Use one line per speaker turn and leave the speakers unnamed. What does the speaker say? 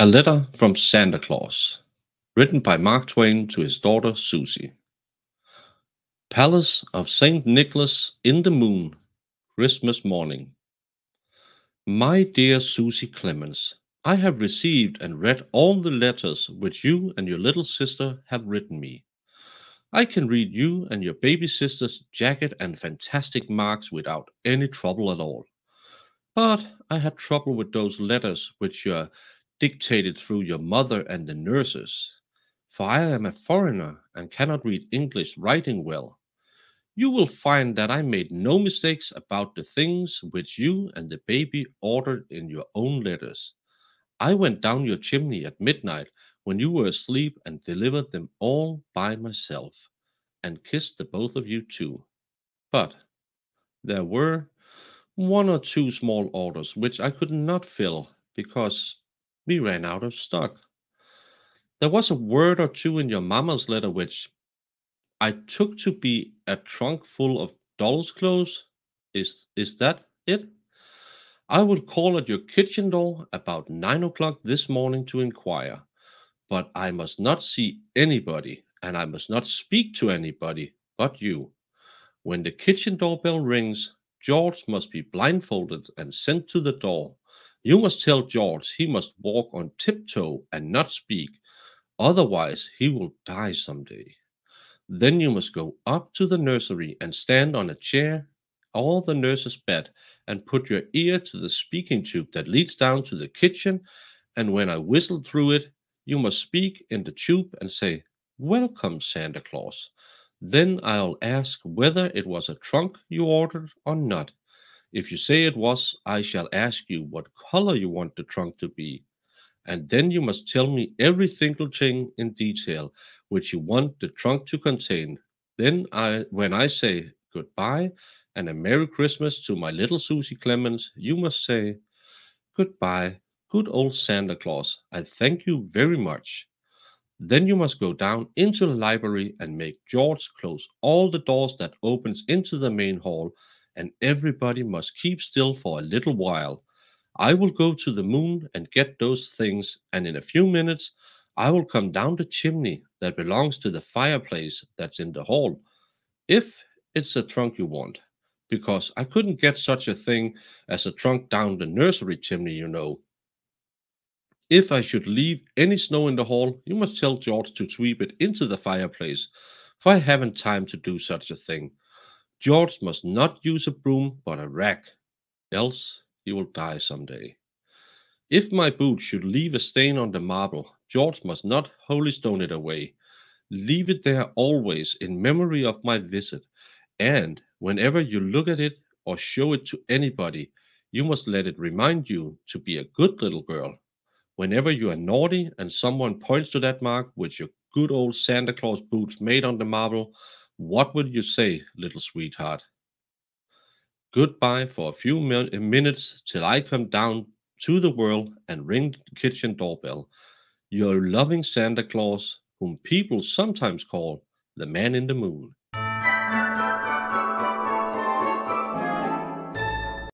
A letter from Santa Claus, written by Mark Twain to his daughter Susie. Palace of St. Nicholas in the moon, Christmas morning. My dear Susie Clemens, I have received and read all the letters which you and your little sister have written me. I can read you and your baby sister's jacket and fantastic marks without any trouble at all. But I had trouble with those letters which you dictated through your mother and the nurses, for I am a foreigner and cannot read English writing well. You will find that I made no mistakes about the things which you and the baby ordered in your own letters. I went down your chimney at midnight when you were asleep and delivered them all by myself, and kissed the both of you too. But there were one or two small orders which I could not fill because we ran out of stock. There was a word or two in your mamma's letter which I took to be a trunk full of doll's clothes. Is that it? I will call at your kitchen door about 9 o'clock this morning to inquire, but I must not see anybody, and I must not speak to anybody but you. When the kitchen doorbell rings, George must be blindfolded and sent to the door. You must tell George he must walk on tiptoe and not speak, otherwise, he will die some day. Then you must go up to the nursery and stand on a chair or the nurse's bed and put your ear to the speaking tube that leads down to the kitchen. And when I whistle through it, you must speak in the tube and say, "Welcome, Santa Claus." Then I'll ask whether it was a trunk you ordered or not. If you say it was, I shall ask you what color you want the trunk to be. And then you must tell me every single thing in detail which you want the trunk to contain. When I say goodbye and a Merry Christmas to my little Susie Clemens, you must say, "Goodbye, good old Santa Claus. I thank you very much." Then you must go down into the library and make George close all the doors that opens into the main hall, and everybody must keep still for a little while. I will go to the moon and get those things, and in a few minutes I will come down the chimney that belongs to the fireplace that's in the hall, if it's a trunk you want, because I couldn't get such a thing as a trunk down the nursery chimney, you know. If I should leave any snow in the hall, you must tell George to sweep it into the fireplace, for I haven't time to do such a thing. George must not use a broom but a rag, else he will die some day. If my boot should leave a stain on the marble, George must not holystone it away. Leave it there always in memory of my visit, and whenever you look at it or show it to anybody, you must let it remind you to be a good little girl. Whenever you are naughty and someone points to that mark which your good old Santa Claus boots made on the marble, what will you say, little sweetheart? Goodbye for a few minutes till I come down to the world and ring the kitchen doorbell. Your loving Santa Claus, whom people sometimes call the man in the moon.